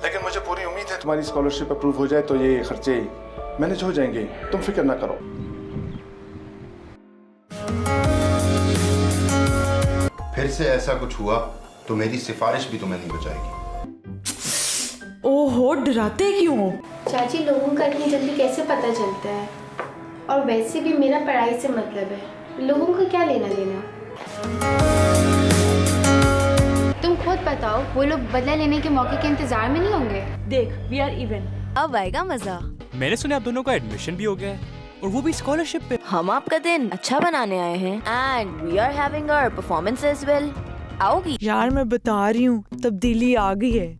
लेकिन मुझे पूरी उम्मीद है तुम्हारी स्कॉलरशिप अप्रूव हो जाए तो ये खर्चे मैनेज हो जाएंगे, तुम फिक्र ना करो। फिर से ऐसा कुछ हुआ तो मेरी सिफारिश भी तुम्हें नहीं बचाएगी। ओहो, डराते क्यों हो? चाची, लोगों का इतनी जल्दी कैसे पता चलता है? और वैसे भी मेरा पढ़ाई से मतलब है, लोगों का क्या लेना देना। तुम खुद बताओ, वो लोग बदला लेने के मौके के इंतजार में नहीं होंगे? देख, वी आर इवन। अब आएगा मजा। मैंने सुना आप दोनों का एडमिशन भी हो गया है और वो भी स्कॉलरशिप पे। हम आपका दिन अच्छा बनाने आए हैं and we are having our performance as well. आओगी? यार मैं बता रही हूँ, तब्दीली आ गई है।